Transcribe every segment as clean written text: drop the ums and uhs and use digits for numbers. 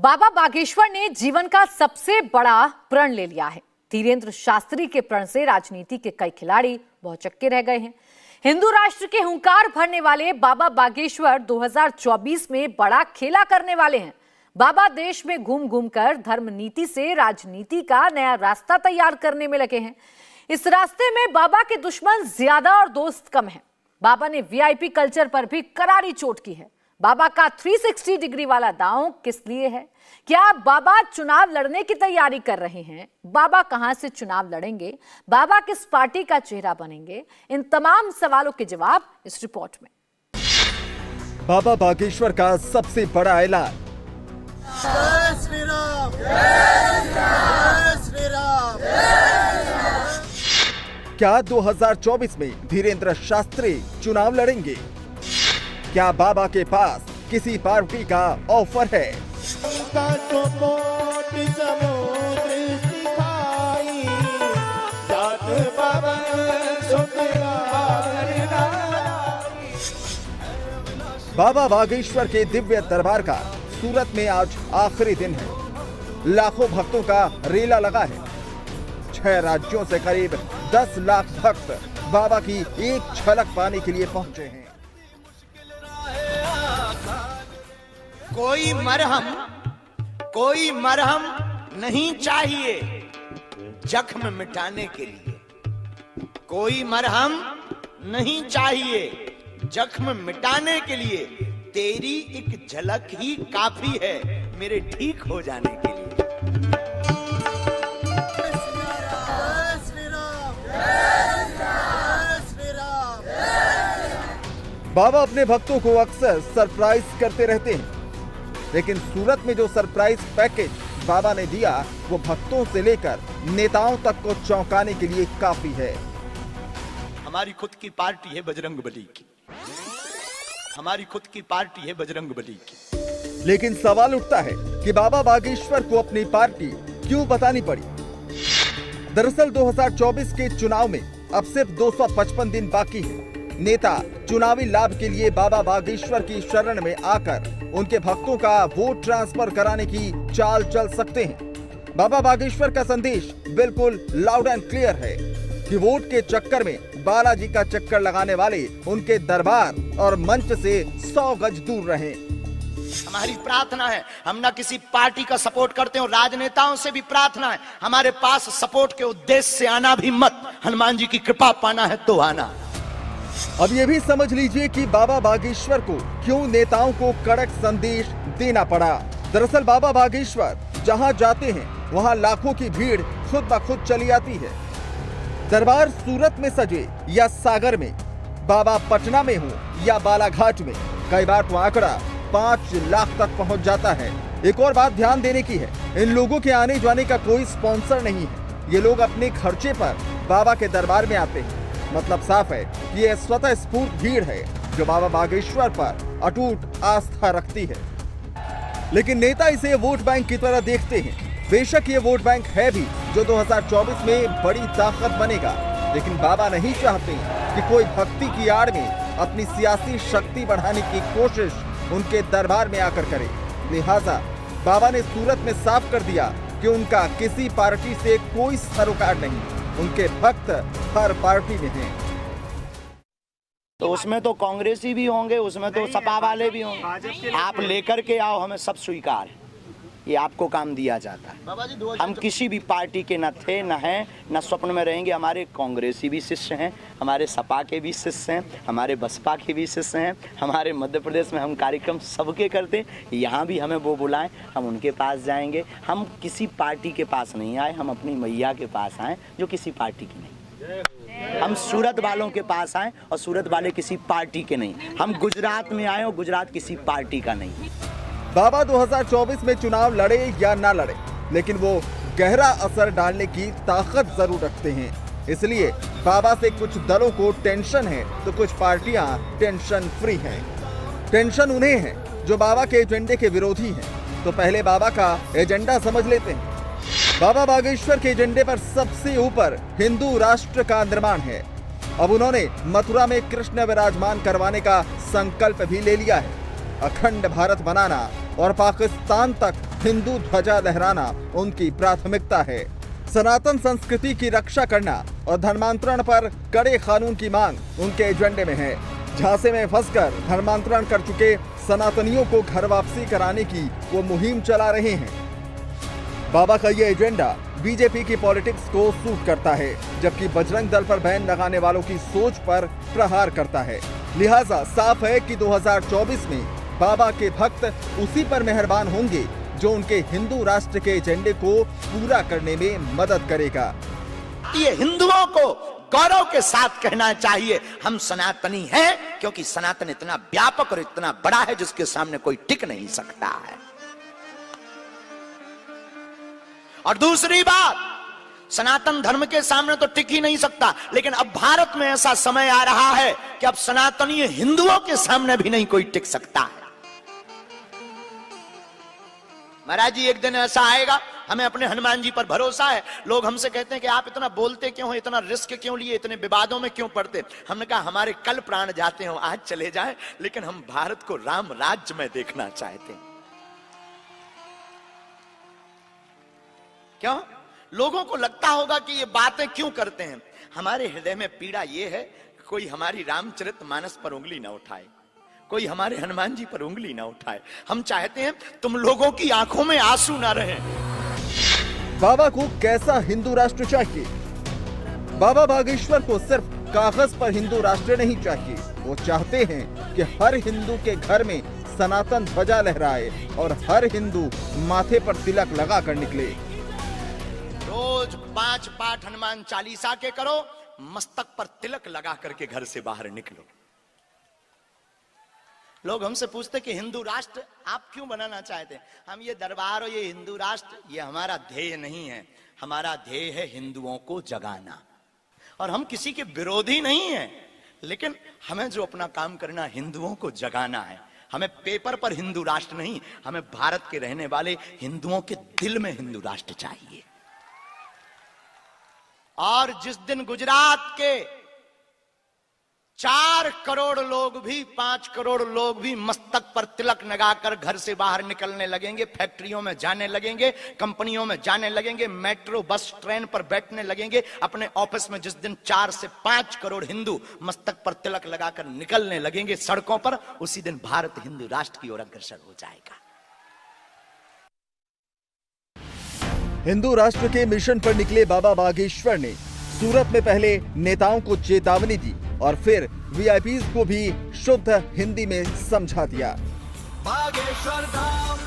बाबा बागेश्वर ने जीवन का सबसे बड़ा प्रण ले लिया है। धीरेन्द्र शास्त्री के प्रण से राजनीति के कई खिलाड़ी भौचक्के रह गए हैं। हिंदू राष्ट्र के हुंकार भरने वाले बाबा बागेश्वर 2024 में बड़ा खेला करने वाले हैं। बाबा देश में घूम घूम कर धर्म नीति से राजनीति का नया रास्ता तैयार करने में लगे हैं। इस रास्ते में बाबा के दुश्मन ज्यादा और दोस्त कम हैं। बाबा ने वीआईपी कल्चर पर भी करारी चोट की है। बाबा का 360 डिग्री वाला दांव किस लिए है? क्या बाबा चुनाव लड़ने की तैयारी कर रहे हैं? बाबा कहां से चुनाव लड़ेंगे? बाबा किस पार्टी का चेहरा बनेंगे? इन तमाम सवालों के जवाब इस रिपोर्ट में। बाबा बागेश्वर का सबसे बड़ा ऐलान। जय श्री राम, जय श्री राम, जय श्री राम। क्या 2024 में धीरेन्द्र शास्त्री चुनाव लड़ेंगे? क्या बाबा के पास किसी पार्टी का ऑफर है? बाबा बागेश्वर के दिव्य दरबार का सूरत में आज आखिरी दिन है। लाखों भक्तों का रेला लगा है। 6 राज्यों से करीब 10 लाख भक्त बाबा की एक झलक पाने के लिए पहुंचे हैं। कोई मरहम नहीं चाहिए जख्म मिटाने के लिए। कोई मरहम नहीं चाहिए जख्म मिटाने के लिए। तेरी एक झलक ही काफी है मेरे ठीक हो जाने के लिए। बाबा अपने भक्तों को अक्सर सरप्राइज करते रहते हैं, लेकिन सूरत में जो सरप्राइज पैकेज बाबा ने दिया वो भक्तों से लेकर नेताओं तक को चौंकाने के लिए काफी है। हमारी खुद की पार्टी है बजरंगबली की। हमारी खुद की पार्टी है बजरंगबली की। लेकिन सवाल उठता है कि बाबा बागेश्वर को अपनी पार्टी क्यों बतानी पड़ी? दरअसल 2024 के चुनाव में अब सिर्फ 255 दिन बाकी है। नेता चुनावी लाभ के लिए बाबा बागेश्वर की शरण में आकर उनके भक्तों का वोट ट्रांसफर कराने की चाल चल सकते हैं। बाबा बागेश्वर का संदेश बिल्कुल लाउड एंड क्लियर है कि वोट के चक्कर में बालाजी का चक्कर लगाने वाले उनके दरबार और मंच से 100 गज दूर रहें। हमारी प्रार्थना है, हम ना किसी पार्टी का सपोर्ट करते हैं और राजनेताओं से भी प्रार्थना है, हमारे पास सपोर्ट के उद्देश्य से आना भी मत। हनुमान जी की कृपा पाना है तो आना। अब ये भी समझ लीजिए कि बाबा बागेश्वर को क्यों नेताओं को कड़क संदेश देना पड़ा। दरअसल बाबा बागेश्वर जहां जाते हैं वहां लाखों की भीड़ खुद ब खुद चली आती है। दरबार सूरत में सजे या सागर में, बाबा पटना में हो या बालाघाट में, कई बार तो आंकड़ा 5 लाख तक पहुंच जाता है। एक और बात ध्यान देने की है, इन लोगों के आने जाने का कोई स्पॉन्सर नहीं है। ये लोग अपने खर्चे पर बाबा के दरबार में आते हैं। मतलब साफ है कि ये स्वतः स्फूर्त भीड़ है जो बाबा बागेश्वर पर अटूट आस्था रखती है। लेकिन नेता इसे वोट बैंक की तरह देखते हैं। बेशक ये वोट बैंक है भी जो 2024 में बड़ी ताकत बनेगा, लेकिन बाबा नहीं चाहते कि कोई भक्ति की आड़ में अपनी सियासी शक्ति बढ़ाने की कोशिश उनके दरबार में आकर करे। लिहाजा बाबा ने सूरत में साफ कर दिया कि उनका किसी पार्टी से कोई सरोकार नहीं। उनके भक्त हर पार्टी में हैं। तो उसमें तो कांग्रेसी भी होंगे, उसमें तो सपा वाले भी होंगे। आप लेकर के आओ, हमें सब स्वीकार है। ये आपको काम दिया जाता है। हम किसी भी पार्टी के न थे, न हैं, न स्वप्न में रहेंगे। हमारे कांग्रेसी भी शिष्य हैं, हमारे सपा के भी शिष्य हैं, हमारे बसपा के भी शिष्य हैं। हमारे मध्य प्रदेश में हम कार्यक्रम सबके करते हैं। यहाँ भी हमें वो बुलाएं, हम उनके पास जाएंगे। हम किसी पार्टी के पास नहीं आए, हम अपनी मैया के पास आए जो किसी पार्टी की नहीं। हम सूरत वालों के पास आए और सूरत वाले किसी पार्टी के नहीं। हम गुजरात में आए और गुजरात किसी पार्टी का नहीं। बाबा 2024 में चुनाव लड़े या ना लड़े, लेकिन वो गहरा असर डालने की ताकत जरूर रखते हैं। इसलिए बाबा से कुछ दलों को टेंशन है तो कुछ पार्टियां टेंशन फ्री हैं। टेंशन उन्हें है जो बाबा के एजेंडे के विरोधी हैं, तो पहले बाबा का एजेंडा समझ लेते हैं। बाबा बागेश्वर के एजेंडे पर सबसे ऊपर हिंदू राष्ट्र का निर्माण है। अब उन्होंने मथुरा में कृष्ण विराजमान करवाने का संकल्प भी ले लिया है। अखंड भारत बनाना और पाकिस्तान तक हिंदू ध्वजा लहराना उनकी प्राथमिकता है। सनातन संस्कृति की रक्षा करना और धर्मांतरण पर कड़े कानून की मांग उनके एजेंडे में है। झांसे में फंसकर धर्मांतरण कर चुके सनातनियों को घर वापसी कराने की वो मुहिम चला रहे हैं। बाबा का ये एजेंडा बीजेपी की पॉलिटिक्स को सूट करता है, जबकि बजरंग दल पर बैन लगाने वालों की सोच पर प्रहार करता है। लिहाजा साफ है कि 2024 में बाबा के भक्त उसी पर मेहरबान होंगे जो उनके हिंदू राष्ट्र के एजेंडे को पूरा करने में मदद करेगा। ये हिंदुओं को गौरव के साथ कहना चाहिए, हम सनातनी हैं, क्योंकि सनातन इतना व्यापक और इतना बड़ा है जिसके सामने कोई टिक नहीं सकता है। और दूसरी बात, सनातन धर्म के सामने तो टिक ही नहीं सकता, लेकिन अब भारत में ऐसा समय आ रहा है कि अब सनातनी हिंदुओं के सामने भी नहीं कोई टिक सकता है। महाराज जी, एक दिन ऐसा आएगा, हमें अपने हनुमान जी पर भरोसा है। लोग हमसे कहते हैं कि आप इतना बोलते क्यों हो, इतना रिस्क क्यों लिए, इतने विवादों में क्यों पड़ते। हमने कहा हमारे कल प्राण जाते हो, आज चले जाएं, लेकिन हम भारत को राम राज्य में देखना चाहते हैं। क्यों? लोगों को लगता होगा कि ये बातें क्यों करते हैं। हमारे हृदय में पीड़ा ये है कि कोई हमारी रामचरितमानस पर उंगली ना उठाए, कोई हमारे हनुमान जी पर उंगली ना उठाए। हम चाहते हैं तुम लोगों की आंखों में आंसू ना रहे। बाबा को कैसा हिंदू राष्ट्र चाहिए? बाबा बागेश्वर को सिर्फ कागज पर हिंदू राष्ट्र नहीं चाहिए, वो चाहते हैं कि हर हिंदू के घर में सनातन ध्वजा लहराए और हर हिंदू माथे पर तिलक लगा कर निकले। रोज 5 पाठ हनुमान चालीसा के करो, मस्तक पर तिलक लगा करके घर से बाहर निकलो। लोग हमसे पूछते कि हिंदू राष्ट्र आप क्यों बनाना चाहते हैं। हम ये दरबार और ये हिंदू राष्ट्र, ये हमारा ध्येय नहीं है। हमारा ध्येय है हिंदुओं को जगाना। और हम किसी के विरोधी नहीं हैं, लेकिन हमें जो अपना काम करना, हिंदुओं को जगाना है। हमें पेपर पर हिंदू राष्ट्र नहीं, हमें भारत के रहने वाले हिंदुओं के दिल में हिंदू राष्ट्र चाहिए। और जिस दिन गुजरात के 4 करोड़ लोग भी, 5 करोड़ लोग भी मस्तक पर तिलक लगाकर घर से बाहर निकलने लगेंगे, फैक्ट्रियों में जाने लगेंगे, कंपनियों में जाने लगेंगे, मेट्रो बस ट्रेन पर बैठने लगेंगे, अपने ऑफिस में जिस दिन 4 से 5 करोड़ हिंदू मस्तक पर तिलक लगाकर निकलने लगेंगे सड़कों पर, उसी दिन भारत हिंदू राष्ट्र की ओर अग्रसर हो जाएगा। हिंदू राष्ट्र के मिशन पर निकले बाबा बागेश्वर ने सूरत में पहले नेताओं को चेतावनी दी और फिर वीआईपीज को भी शुद्ध हिंदी में समझा दिया। बागेश्वर धाम,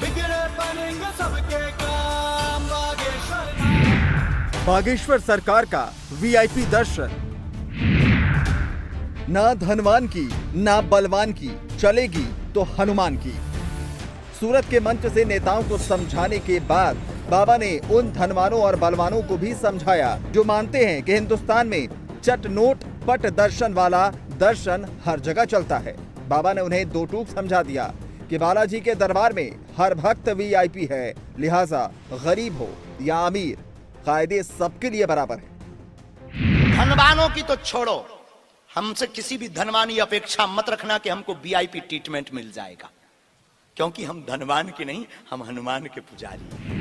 बिगड़े बनेंगे सबके काम। बागेश्वर धाम, बागेश्वर सरकार का वीआईपी दर्शन, ना धनवान की ना बलवान की चलेगी तो हनुमान की। सूरत के मंच से नेताओं को समझाने के बाद बाबा ने उन धनवानों और बलवानों को भी समझाया जो मानते हैं कि हिंदुस्तान में चट नोट पट दर्शन वाला दर्शन हर जगह चलता है। बाबा ने उन्हें 2 टूक समझा दिया कि बालाजी के दरबार में हर भक्त वीआईपी है, लिहाजा गरीब हो या अमीर, कायदे सबके लिए बराबर है। धनवानों की तो छोड़ो, हमसे किसी भी धनवान की अपेक्षा मत रखना कि हमको वीआईपी ट्रीटमेंट मिल जाएगा, क्योंकि हम धनवान के नहीं, हम हनुमान के पुजारी हैं।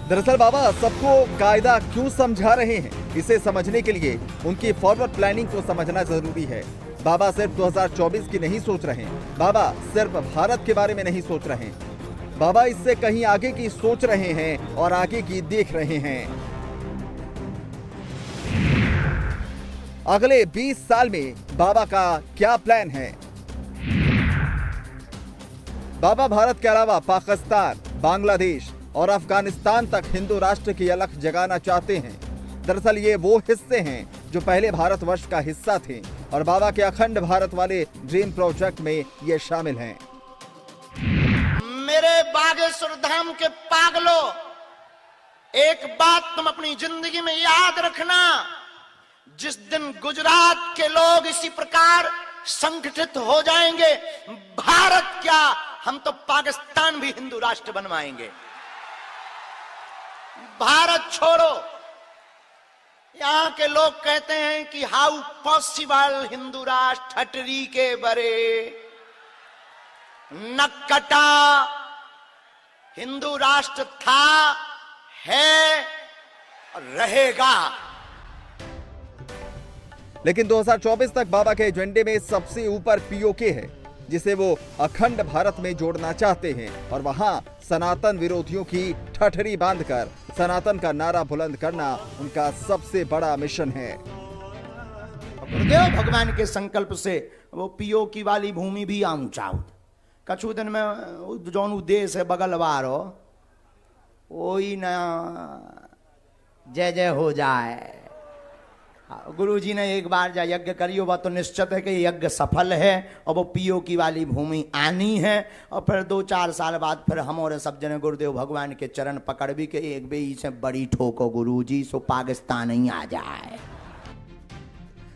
दरअसल बाबा सबको कायदा क्यों समझा रहे हैं, इसे समझने के लिए उनकी फॉरवर्ड प्लानिंग को समझना जरूरी है। बाबा सिर्फ 2024 की नहीं सोच रहे हैं, बाबा सिर्फ भारत के बारे में नहीं सोच रहे हैं, बाबा इससे कहीं आगे की सोच रहे हैं और आगे की देख रहे हैं। अगले 20 साल में बाबा का क्या प्लान है? बाबा भारत के अलावा पाकिस्तान, बांग्लादेश और अफगानिस्तान तक हिंदू राष्ट्र की अलख जगाना चाहते हैं। दरअसल ये वो हिस्से हैं जो पहले भारतवर्ष का हिस्सा थे और बाबा के अखंड भारत वाले ड्रीम प्रोजेक्ट में ये शामिल हैं। मेरे बागेश्वर धाम के पागलों, एक बात तुम अपनी जिंदगी में याद रखना, जिस दिन गुजरात के लोग इसी प्रकार संगठित हो जाएंगे, भारत क्या, हम तो पाकिस्तान भी हिंदू राष्ट्र बनवाएंगे। भारत छोड़ो। यहां के लोग कहते हैं कि हाउ पॉसिबल हिंदू राष्ट्र ठटरी के बरे। न कटा। हिंदू राष्ट्र था, है और रहेगा। लेकिन 2024 तक बाबा के एजेंडे में सबसे ऊपर पीओके है, जिसे वो अखंड भारत में जोड़ना चाहते हैं और वहां सनातन विरोधियों की ठठरी बांधकर सनातन का नारा बुलंद करना उनका सबसे बड़ा मिशन है। गुरुदेव भगवान के संकल्प से वो पीओ की वाली भूमि भी आऊं चाहूत। कछु दिन में जौन देश है बगल वारो वही ना जय जय हो जाए। गुरु जी ने एक बार जा यज्ञ करियो बा तो निश्चित है कि यज्ञ सफल है और वो पीओ की वाली भूमि आनी है। और फिर 2-4 साल बाद फिर हम और सब जने गुरुदेव भगवान के चरण पकड़ भी के एक बे से बड़ी ठोको गुरु जी सो पाकिस्तान ही आ जाए।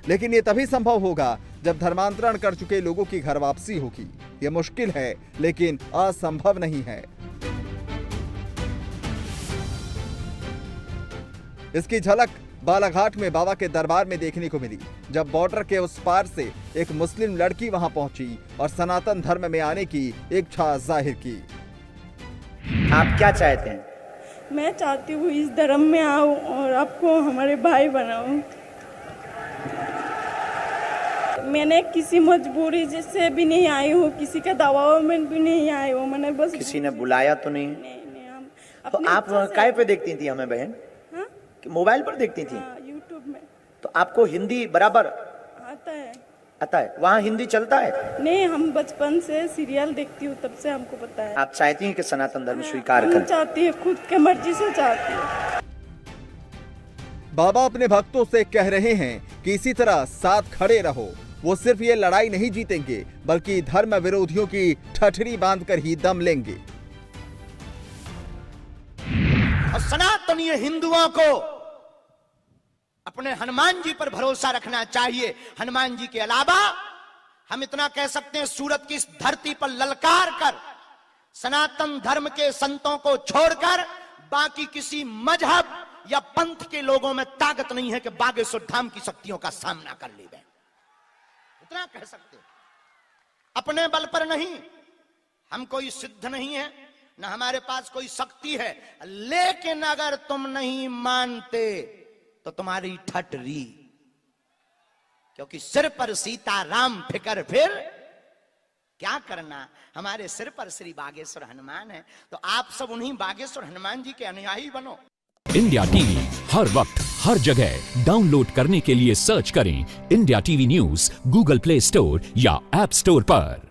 लेकिन ये तभी संभव होगा जब धर्मांतरण कर चुके लोगों की घर वापसी होगी। ये मुश्किल है लेकिन असंभव नहीं है। इसकी झलक बालाघाट में बाबा के दरबार में देखने को मिली, जब बॉर्डर के उस पार से एक मुस्लिम लड़की वहां पहुंची और सनातन धर्म में आने की इच्छा जाहिर की। आप क्या चाहते हैं? मैं चाहती हूँ इस धर्म में आऊँ और आपको हमारे भाई बनाऊँ। मैंने किसी मजबूरी से भी नहीं आई हूँ, किसी का दबाव में भी नहीं आई हूँ। मैंने बस किसी ने बुलाया तो नहीं? नहीं हम तो अपनी आप इच्छा से- काय पे देखती थी हमें बहन? हाँ? कि मोबाइल पर देखती थी? हाँ, यूट्यूब में तो आपको हिंदी बराबर आता है। आता है? वहाँ हिंदी चलता है? नहीं, हम बचपन से सीरियल देखती हूँ, तब से हमको पता है। आप चाहती हैं कि सनातन धर्म स्वीकार हम करें? चाहती है, खुद के मर्जी से चाहती है। बाबा अपने भक्तों से कह रहे हैं कि इसी तरह साथ खड़े रहो। वो सिर्फ ये लड़ाई नहीं जीतेंगे बल्कि धर्म विरोधियों की ठठरी बांधकर ही दम लेंगे। और सनातनीय हिंदुओं को अपने हनुमान जी पर भरोसा रखना चाहिए। हनुमान जी के अलावा हम इतना कह सकते हैं, सूरत की इस धरती पर ललकार कर सनातन धर्म के संतों को छोड़कर बाकी किसी मजहब या पंथ के लोगों में ताकत नहीं है कि बागेश्वर धाम की शक्तियों का सामना कर ले। इतना कह सकते, अपने बल पर नहीं। हम कोई सिद्ध नहीं है, न हमारे पास कोई शक्ति है, लेकिन अगर तुम नहीं मानते तो तुम्हारी ठठरी, क्योंकि सिर पर सीता राम फिकर फिर क्या करना। हमारे सिर पर श्री बागेश्वर हनुमान है, तो आप सब उन्हीं बागेश्वर हनुमान जी के अनुयायी बनो। इंडिया टीवी हर वक्त हर जगह डाउनलोड करने के लिए सर्च करें India TV news Google play store या ऐप स्टोर पर।